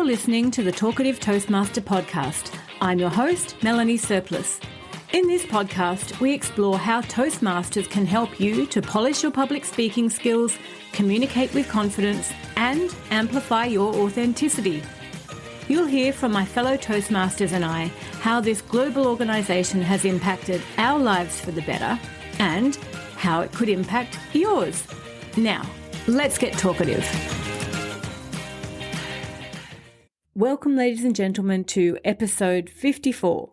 listening to the Talkative Toastmaster podcast. I'm your host, Melanie Surplus. In this podcast, we explore how Toastmasters can help you to polish your public speaking skills, communicate with confidence, and amplify your authenticity. You'll hear from my fellow Toastmasters and I how this global organisation has impacted our lives for the better and how it could impact yours. Now, let's get talkative. Welcome, ladies and gentlemen, to episode 54.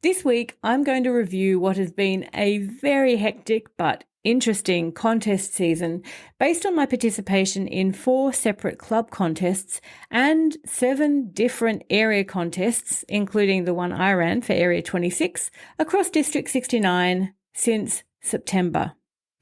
This week, I'm going to review what has been a very hectic but interesting contest season based on my participation in 4 separate club contests and 7 different area contests, including the one I ran for Area 26 across District 69 since September.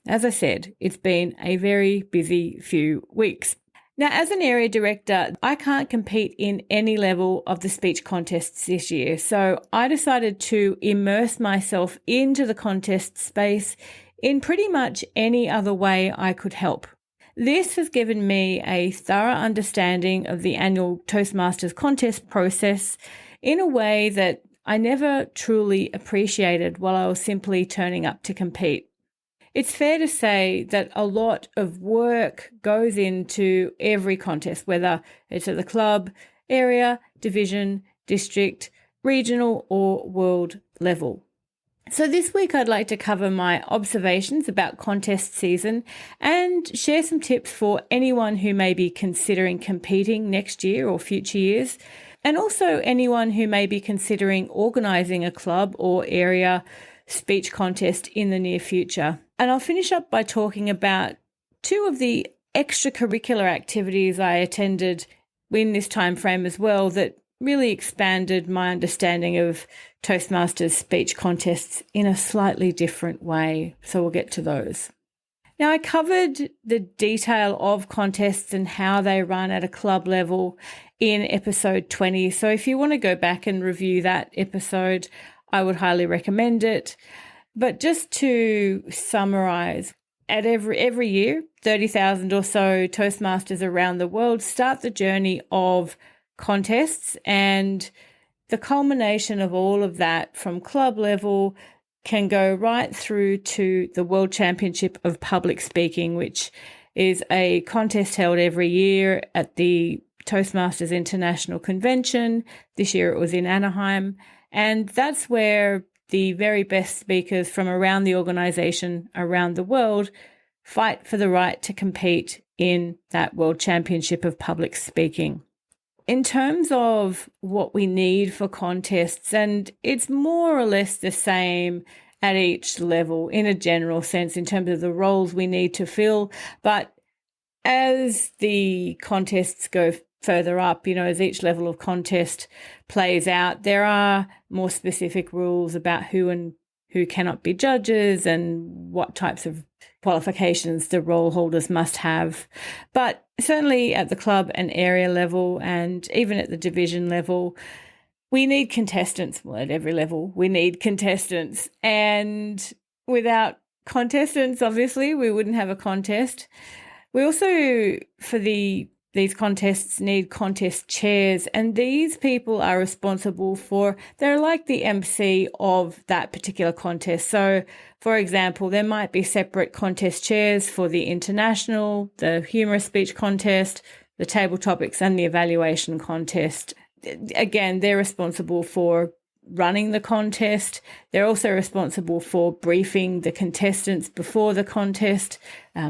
As I said, it's been a very busy few weeks. Now, as an area director, I can't compete in any level of the speech contests this year, so I decided to immerse myself into the contest space in pretty much any other way I could help. This has given me a thorough understanding of the annual Toastmasters contest process in a way that I never truly appreciated while I was simply turning up to compete. It's fair to say that a lot of work goes into every contest, whether it's at the club, area, division, district, regional, or world level. So this week I'd like to cover my observations about contest season and share some tips for anyone who may be considering competing next year or future years, and also anyone who may be considering organising a club or area speech contest in the near future. And I'll finish up by talking about 2 of the extracurricular activities I attended in this time frame as well that really expanded my understanding of Toastmasters speech contests in a slightly different way. So we'll get to those. Now, I covered the detail of contests and how they run at a club level in episode 20. So if you want to go back and review that episode, I would highly recommend it. But just to summarize, at every year, 30,000 or so Toastmasters around the world start the journey of contests, and the culmination of all of that from club level can go right through to the World Championship of Public Speaking, which is a contest held every year at the Toastmasters International Convention. This year it was in Anaheim. And that's where the very best speakers from around the organisation, around the world, fight for the right to compete in that World Championship of Public Speaking. In terms of what we need for contests, and it's more or less the same at each level in a general sense in terms of the roles we need to fill, but as the contests go further up, as each level of contest plays out, there are more specific rules about who and who cannot be judges and what types of qualifications the role holders must have. But certainly at the club and area level, and even at the division level, we need contestants. Well, at every level, we need contestants. And without contestants, obviously, we wouldn't have a contest. We also, for these contests, need contest chairs, and these people are responsible they're like the MC of that particular contest. So, for example, there might be separate contest chairs for the international, the humorous speech contest, the table topics, and the evaluation contest. Again, they're responsible for running the contest. They're also responsible for briefing the contestants before the contest,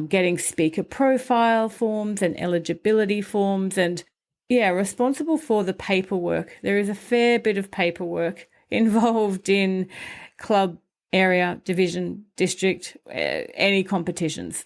getting speaker profile forms and eligibility forms, and responsible for the paperwork. There is a fair bit of paperwork involved in club, area, division, district, any competitions.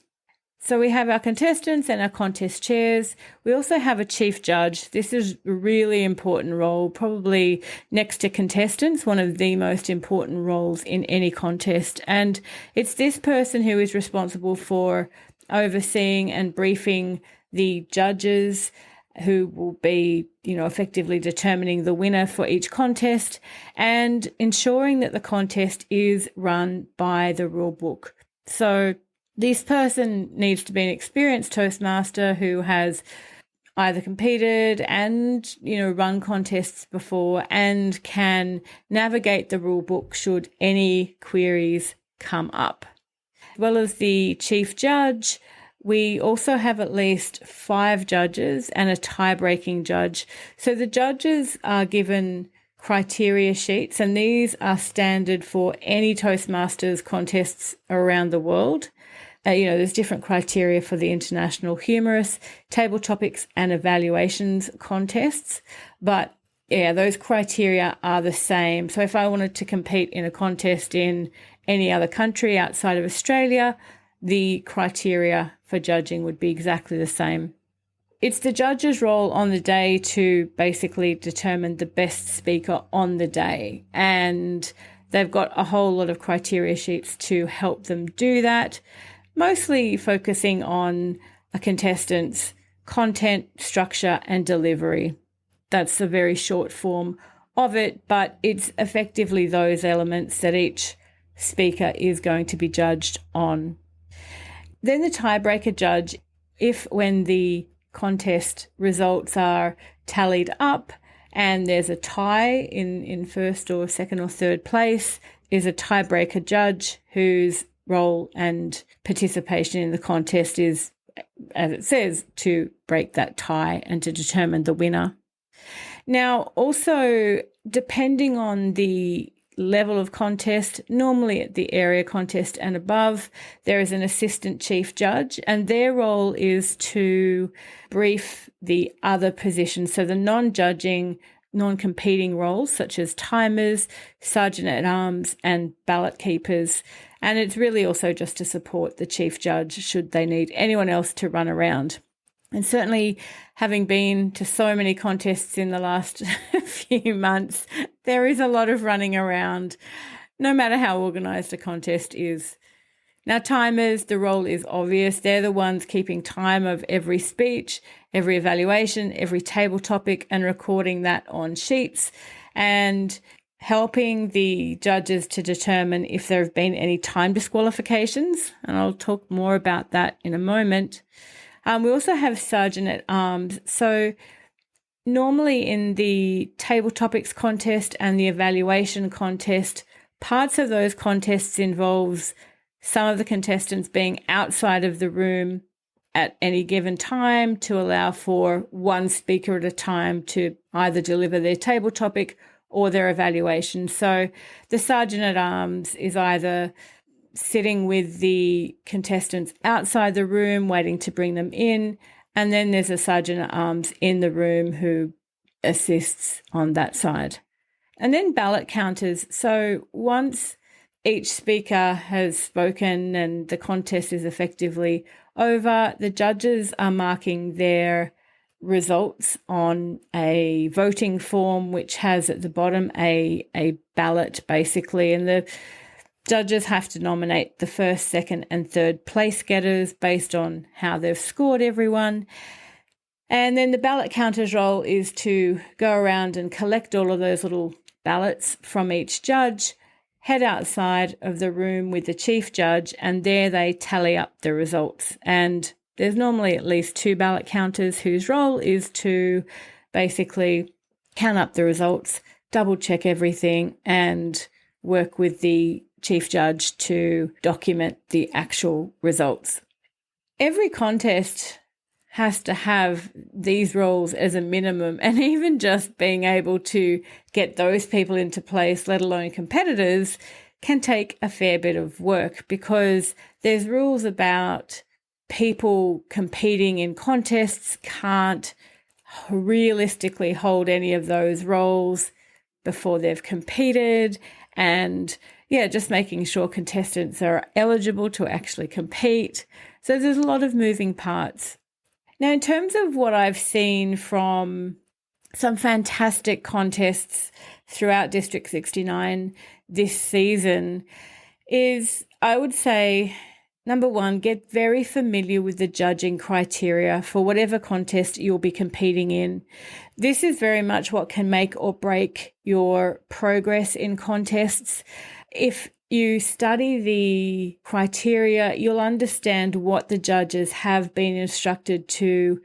So we have our contestants and our contest chairs. We also have a chief judge. This is a really important role, probably next to contestants, one of the most important roles in any contest. And it's this person who is responsible for overseeing and briefing the judges who will be, effectively determining the winner for each contest and ensuring that the contest is run by the rule book. So this person needs to be an experienced Toastmaster who has either competed and, run contests before and can navigate the rule book should any queries come up. As well as the chief judge, we also have at least 5 judges and a tie-breaking judge. So the judges are given criteria sheets, and these are standard for any Toastmasters contests around the world. There's different criteria for the international humorous, table topics and evaluations contests, but those criteria are the same. So if I wanted to compete in a contest in any other country outside of Australia, the criteria for judging would be exactly the same. It's the judge's role on the day to basically determine the best speaker on the day, and they've got a whole lot of criteria sheets to help them do that, mostly focusing on a contestant's content, structure, and delivery. That's a very short form of it, but it's effectively those elements that each speaker is going to be judged on. Then the tiebreaker judge, when the contest results are tallied up and there's a tie in first or second or third place, is a tiebreaker judge whose role and participation in the contest is, as it says, to break that tie and to determine the winner. Now, also, depending on the level of contest, normally at the area contest and above, there is an assistant chief judge, and their role is to brief the other positions, so the non-judging, non-competing roles such as timers, sergeant-at-arms and ballot keepers. And it's really also just to support the chief judge should they need anyone else to run around. And certainly, having been to so many contests in the last few months, there is a lot of running around, no matter how organised a contest is. Now, timers, the role is obvious. They're the ones keeping time of every speech, every evaluation, every table topic, and recording that on sheets, and helping the judges to determine if there have been any time disqualifications. And I'll talk more about that in a moment. We also have sergeant-at-arms. So normally in the table topics contest and the evaluation contest, parts of those contests involves some of the contestants being outside of the room at any given time to allow for one speaker at a time to either deliver their table topic or their evaluation. So the sergeant-at-arms is either sitting with the contestants outside the room, waiting to bring them in, and then there's a sergeant-at-arms in the room who assists on that side. And then ballot counters. So once each speaker has spoken and the contest is effectively over, the judges are marking their results on a voting form, which has at the bottom a ballot, basically, and the judges have to nominate the first, second, and third place getters based on how they've scored everyone. And then the ballot counter's role is to go around and collect all of those little ballots from each judge, head outside of the room with the chief judge, and there they tally up the results. And there's normally at least 2 ballot counters whose role is to basically count up the results, double check everything, and work with the chief judge to document the actual results. Every contest has to have these roles as a minimum, and even just being able to get those people into place, let alone competitors, can take a fair bit of work because there's rules about people competing in contests can't realistically hold any of those roles before they've competed, and just making sure contestants are eligible to actually compete. So there's a lot of moving parts. Now, in terms of what I've seen from some fantastic contests throughout District 69 this season is, I would say, number one, get very familiar with the judging criteria for whatever contest you'll be competing in. This is very much what can make or break your progress in contests. If you study the criteria, you'll understand what the judges have been instructed to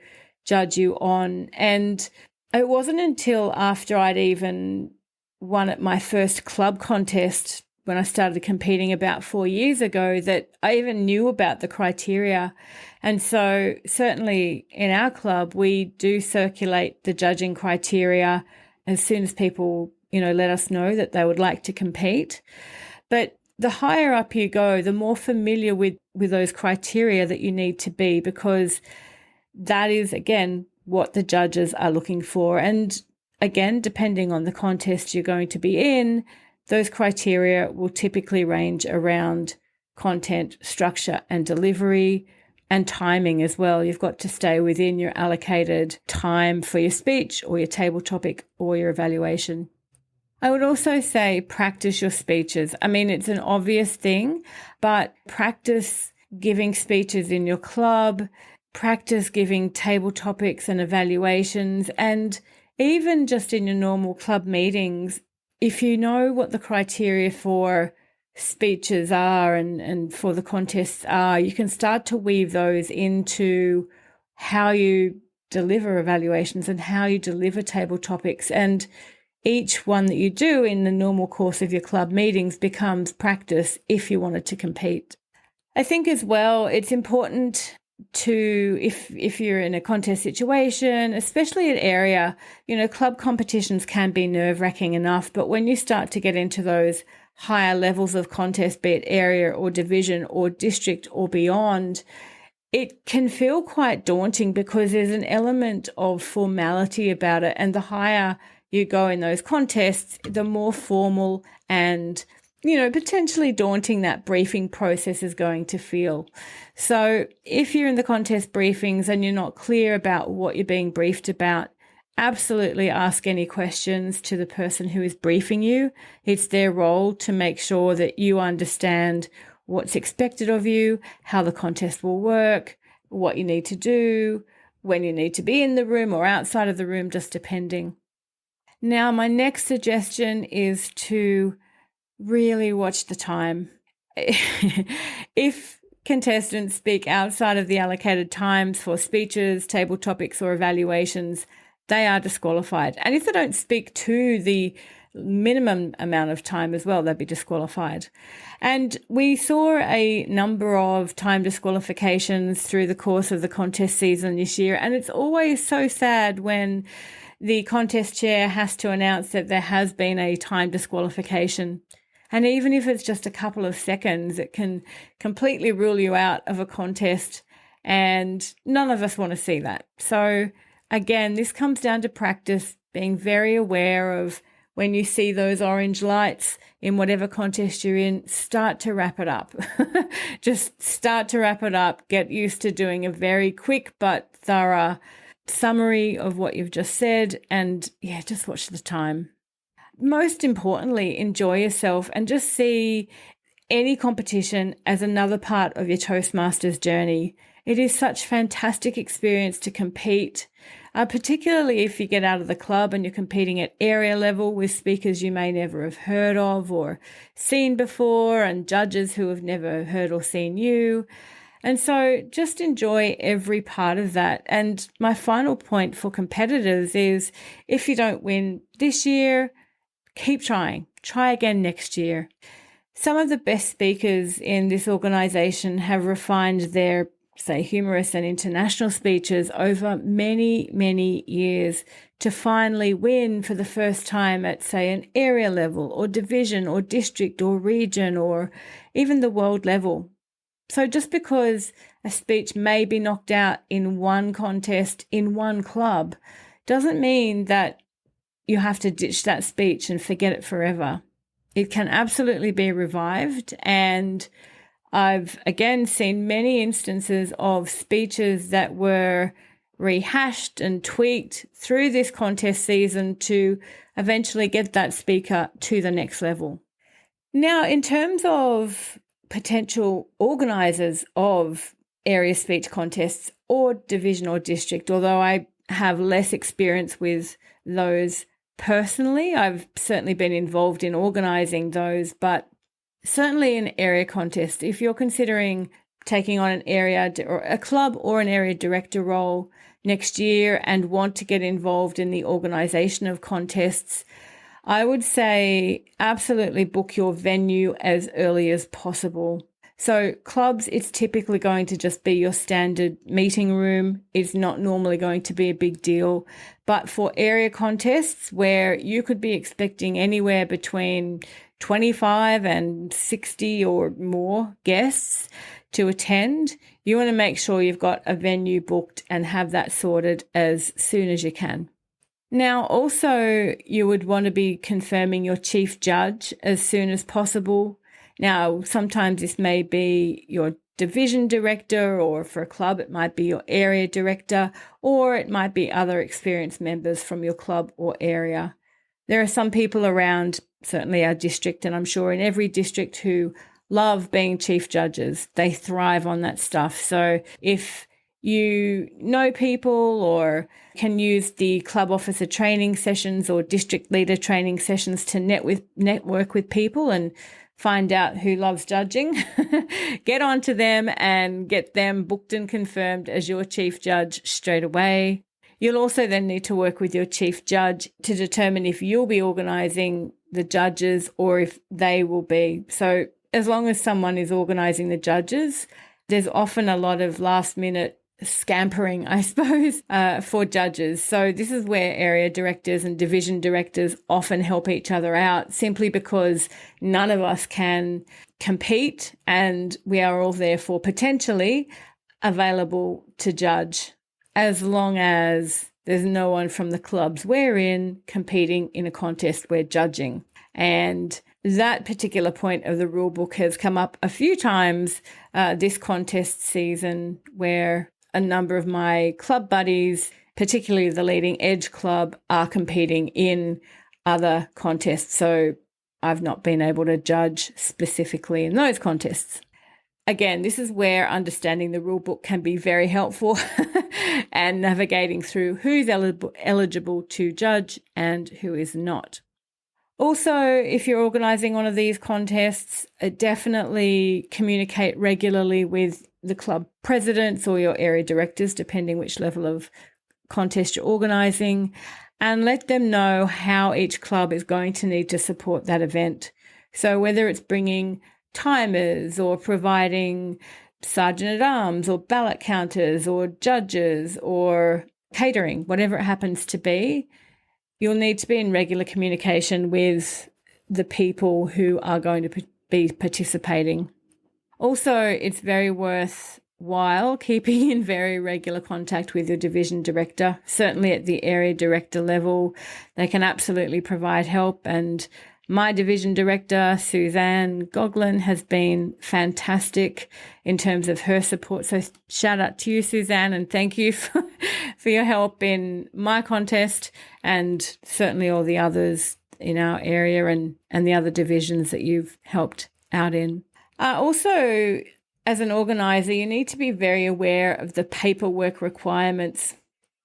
judge you on. And it wasn't until after I'd even won at my first club contest when I started competing about 4 years ago that I even knew about the criteria. And so certainly in our club, we do circulate the judging criteria as soon as people, let us know that they would like to compete. But the higher up you go, the more familiar with those criteria that you need to be, because that is, again, what the judges are looking for. And again, depending on the contest you're going to be in, those criteria will typically range around content, structure and delivery, and timing as well. You've got to stay within your allocated time for your speech or your table topic or your evaluation. I would also say practice your speeches. I mean, it's an obvious thing, but practice giving speeches in your club, practice giving table topics and evaluations, and even just in your normal club meetings, if you know what the criteria for speeches are and for the contests are, you can start to weave those into how you deliver evaluations and how you deliver table topics. And each one that you do in the normal course of your club meetings becomes practice if you wanted to compete. I think as well, it's important to, if you're in a contest situation, especially at area, club competitions can be nerve-wracking enough, but when you start to get into those higher levels of contest, be it area or division or district or beyond, it can feel quite daunting because there's an element of formality about it. And the higher you go in those contests, the more formal and potentially daunting that briefing process is going to feel. So if you're in the contest briefings and you're not clear about what you're being briefed about, absolutely ask any questions to the person who is briefing you. It's their role to make sure that you understand what's expected of you, how the contest will work, what you need to do, when you need to be in the room or outside of the room, just depending. Now, my next suggestion is to really watch the time. If contestants speak outside of the allocated times for speeches, table topics, or evaluations, they are disqualified. And if they don't speak to the minimum amount of time as well, they'd be disqualified. And we saw a number of time disqualifications through the course of the contest season this year. And it's always so sad when the contest chair has to announce that there has been a time disqualification. And even if it's just a couple of seconds, it can completely rule you out of a contest. And none of us want to see that. So again, this comes down to practice, being very aware of when you see those orange lights in whatever contest you're in, start to wrap it up. Just start to wrap it up. Get used to doing a very quick but thorough summary of what you've just said. And just watch the time. Most importantly, enjoy yourself and just see any competition as another part of your Toastmasters journey. It is such a fantastic experience to compete, particularly if you get out of the club and you're competing at area level with speakers you may never have heard of or seen before and judges who have never heard or seen you. And so just enjoy every part of that. And my final point for competitors is if you don't win this year, keep trying. Try again next year. Some of the best speakers in this organisation have refined their, say, humorous and international speeches over many, many years to finally win for the first time at, say, an area level or division or district or region or even the world level. So just because a speech may be knocked out in one contest in one club doesn't mean that you have to ditch that speech and forget it forever. It can absolutely be revived. And I've, again, seen many instances of speeches that were rehashed and tweaked through this contest season to eventually get that speaker to the next level. Now, in terms of potential organisers of area speech contests or division or district, although I have less experience with those personally, I've certainly been involved in organising those, but certainly in area contest, if you're considering taking on an area or a club or an area director role next year and want to get involved in the organisation of contests, I would say absolutely book your venue as early as possible. So clubs, it's typically going to just be your standard meeting room. It's not normally going to be a big deal. But for area contests where you could be expecting anywhere between 25 and 60 or more guests to attend, you want to make sure you've got a venue booked and have that sorted as soon as you can. Now, also, you would want to be confirming your chief judge as soon as possible. Now, sometimes this may be your division director, or for a club, it might be your area director, or it might be other experienced members from your club or area. There are some people around, certainly our district, and I'm sure in every district, who love being chief judges. They thrive on that stuff. So if you know people or can use the club officer training sessions or district leader training sessions to network with people and find out who loves judging, get onto them and get them booked and confirmed as your chief judge straight away. You'll also then need to work with your chief judge to determine if you'll be organising the judges or if they will be. So as long as someone is organising the judges, there's often a lot of last minute scampering, I suppose, for judges. So this is where area directors and division directors often help each other out, simply because none of us can compete and we are all therefore potentially available to judge, as long as there's no one from the clubs we're in competing in a contest we're judging. And that particular point of the rule book has come up a few times this contest season, where a number of my club buddies, particularly the Leading Edge Club, are competing in other contests. So I've not been able to judge specifically in those contests. Again, this is where understanding the rule book can be very helpful and navigating through who's eligible to judge and who is not. Also, if you're organising one of these contests, definitely communicate regularly with the club presidents or your area directors, depending which level of contest you're organising, and let them know how each club is going to need to support that event. So whether it's bringing timers or providing sergeant-at-arms or ballot counters or judges or catering, whatever it happens to be, you'll need to be in regular communication with the people who are going to be participating. Also, it's very worthwhile keeping in very regular contact with your division director. Certainly at the area director level, they can absolutely provide help. And my division director, Suzanne Goglin, has been fantastic in terms of her support. So shout out to you, Suzanne, and thank you for your help in my contest, and certainly all the others in our area and the other divisions that you've helped out in. Also, as an organiser, you need to be very aware of the paperwork requirements.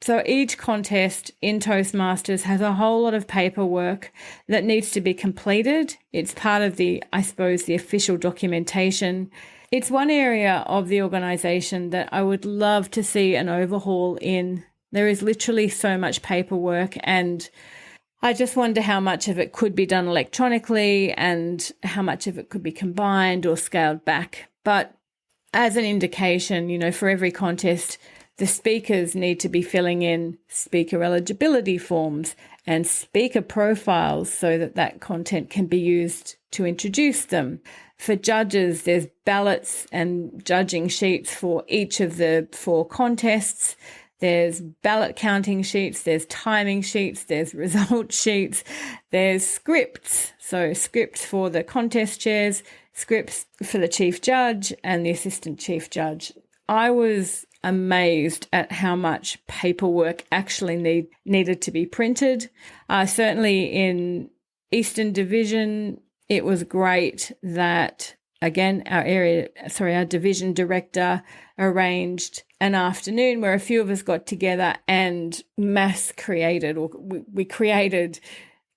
So each contest in Toastmasters has a whole lot of paperwork that needs to be completed. It's part of the official documentation. It's one area of the organisation that I would love to see an overhaul in. There is literally so much paperwork, and I just wonder how much of it could be done electronically and how much of it could be combined or scaled back. But as an indication, for every contest, the speakers need to be filling in speaker eligibility forms and speaker profiles so that content can be used to introduce them. For judges, there's ballots and judging sheets for each of the 4 contests. There's ballot counting sheets, there's timing sheets, there's result sheets, there's scripts. So scripts for the contest chairs, scripts for the chief judge and the assistant chief judge. I was amazed at how much paperwork actually needed to be printed. Certainly in Eastern Division, it was great that, again, our division director arranged an afternoon where a few of us got together and we created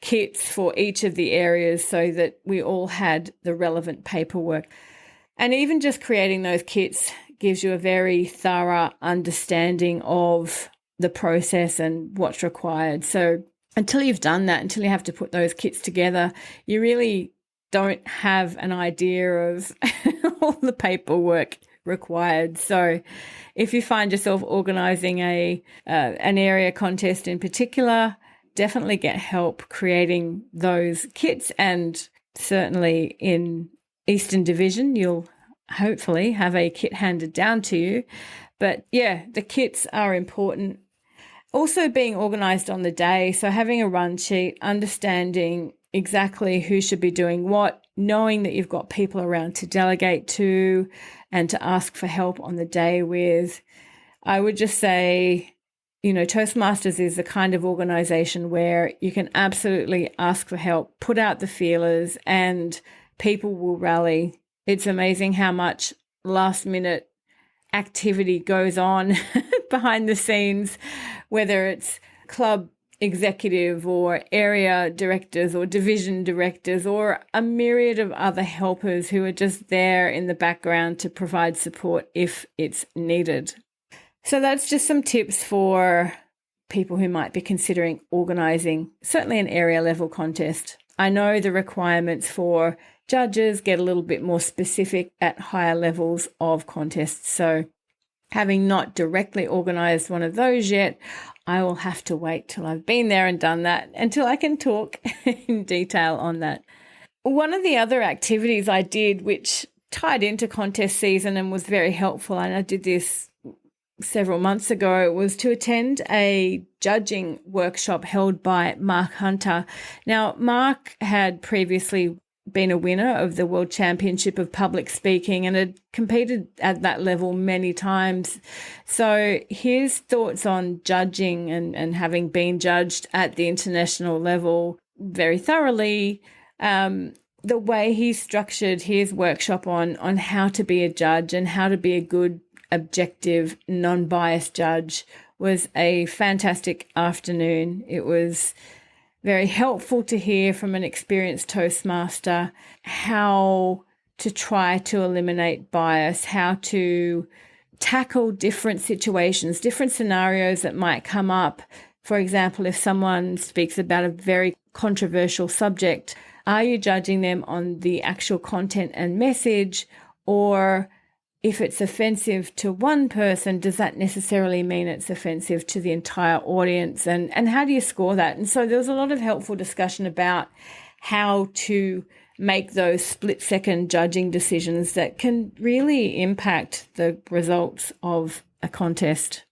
kits for each of the areas so that we all had the relevant paperwork. And even just creating those kits gives you a very thorough understanding of the process and what's required. So until you've done that, until you have to put those kits together, you really don't have an idea of all the paperwork required. So if you find yourself organising an area contest in particular, definitely get help creating those kits. And certainly in Eastern Division, you'll hopefully have a kit handed down to you. But yeah, the kits are important. Also being organised on the day, so having a run sheet, understanding exactly who should be doing what, knowing that you've got people around to delegate to and to ask for help on the day with. I would just say, Toastmasters is the kind of organisation where you can absolutely ask for help, put out the feelers, and people will rally. It's amazing how much last minute activity goes on behind the scenes, whether it's club executive or area directors or division directors or a myriad of other helpers who are just there in the background to provide support if it's needed. So that's just some tips for people who might be considering organising, certainly an area level contest. I know the requirements for judges get a little bit more specific at higher levels of contests. So having not directly organised one of those yet, I will have to wait till I've been there and done that until I can talk in detail on that. One of the other activities I did, which tied into contest season and was very helpful, and I did this several months ago, was to attend a judging workshop held by Mark Hunter. Now, Mark had previously been a winner of the World Championship of Public Speaking and had competed at that level many times. So his thoughts on judging and having been judged at the international level very thoroughly, the way he structured his workshop on how to be a judge and how to be a good, objective, non-biased judge was a fantastic afternoon. It was very helpful to hear from an experienced Toastmaster how to try to eliminate bias, how to tackle different situations, different scenarios that might come up. For example, if someone speaks about a very controversial subject, are you judging them on the actual content and message, or if it's offensive to one person, does that necessarily mean it's offensive to the entire audience? And how do you score that? And so there was a lot of helpful discussion about how to make those split-second judging decisions that can really impact the results of a contest.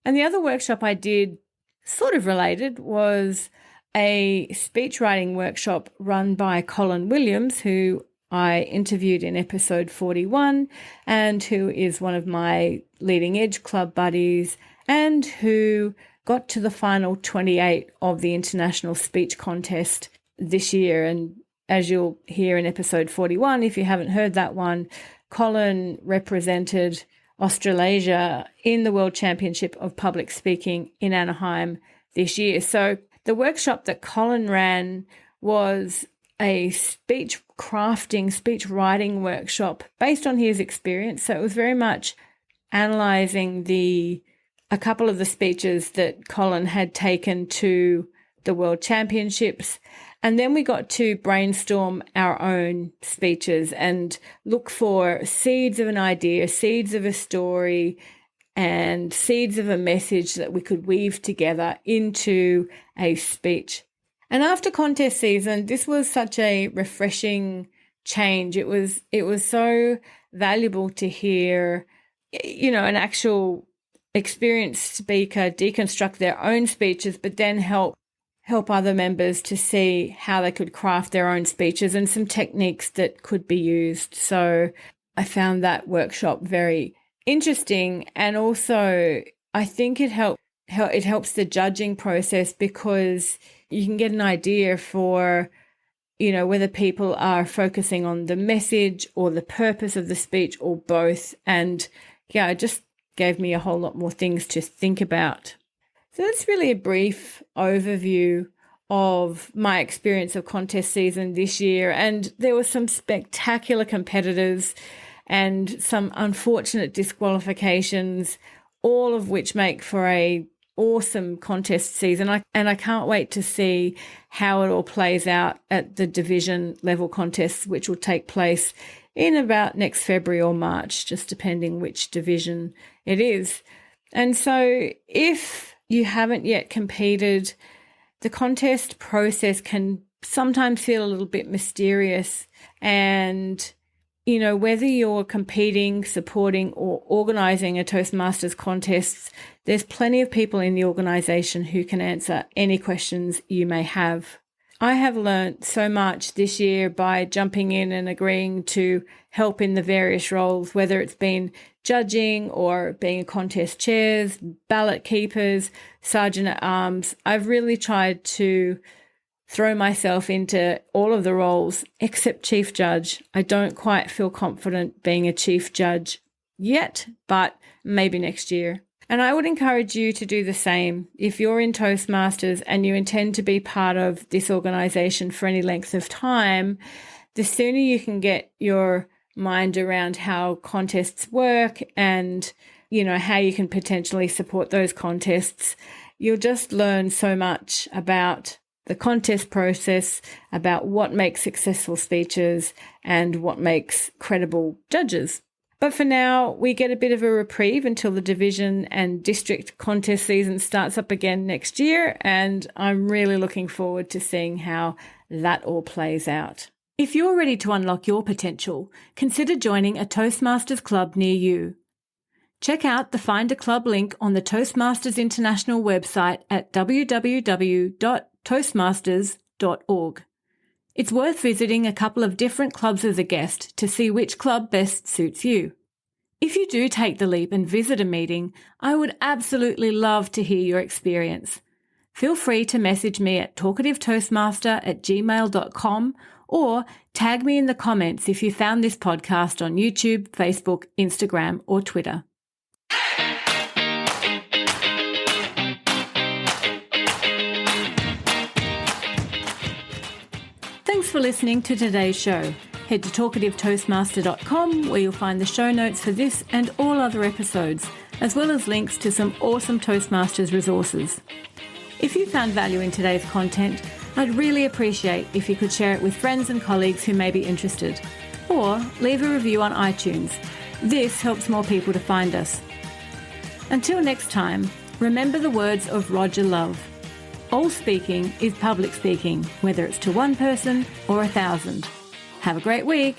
And the other workshop I did, sort of related, was a speech writing workshop run by Colin Williams, who I interviewed in episode 41 and who is one of my Leading Edge Club buddies and who got to the final 28 of the International Speech Contest this year. And as you'll hear in episode 41, if you haven't heard that one, Colin represented Australasia in the World Championship of Public Speaking in Anaheim this year. So the workshop that Colin ran was a speech crafting, speech writing workshop based on his experience. So it was very much analysing a couple of the speeches that Colin had taken to the World Championships. And then we got to brainstorm our own speeches and look for seeds of an idea, seeds of a story, and seeds of a message that we could weave together into a speech. And after contest season, this was such a refreshing change. It was so valuable to hear, an actual experienced speaker deconstruct their own speeches, but then help other members to see how they could craft their own speeches and some techniques that could be used. So I found that workshop very interesting, and also I think it helps the judging process because you can get an idea for, whether people are focusing on the message or the purpose of the speech or both. And yeah, it just gave me a whole lot more things to think about. So that's really a brief overview of my experience of contest season this year. And there were some spectacular competitors. and some unfortunate disqualifications, all of which make for a awesome contest season. I can't wait to see how it all plays out at the division level contests, which will take place in about next February or March, just depending which division it is. And so if you haven't yet competed, the contest process can sometimes feel a little bit mysterious. And, you know, whether you're competing, supporting, or organising a Toastmasters contest, there's plenty of people in the organisation who can answer any questions you may have. I have learnt so much this year by jumping in and agreeing to help in the various roles, whether it's been judging or being a contest chairs, ballot keepers, sergeant at arms. I've really tried to throw myself into all of the roles except chief judge. I don't quite feel confident being a chief judge yet, but maybe next year. And I would encourage you to do the same. If you're in Toastmasters and you intend to be part of this organisation for any length of time, the sooner you can get your mind around how contests work and, you know, how you can potentially support those contests, you'll just learn so much about the contest process, about what makes successful speeches and what makes credible judges. But for now, we get a bit of a reprieve until the division and district contest season starts up again next year, and I'm really looking forward to seeing how that all plays out. If you're ready to unlock your potential, consider joining a Toastmasters club near you. Check out the Find a Club link on the Toastmasters International website at www.toastmasters.org. It's worth visiting a couple of different clubs as a guest to see which club best suits you. If you do take the leap and visit a meeting, I would absolutely love to hear your experience. Feel free to message me at talkativetoastmaster@gmail.com or tag me in the comments if you found this podcast on YouTube, Facebook, Instagram, or Twitter. Thanks for listening to today's show. Head to talkativetoastmaster.com where you'll find the show notes for this and all other episodes, as well as links to some awesome Toastmasters resources. If you found value in today's content, I'd really appreciate if you could share it with friends and colleagues who may be interested, or leave a review on iTunes. This helps more people to find us. Until next time, remember the words of Roger Love. All speaking is public speaking, whether it's to one person or 1,000. Have a great week.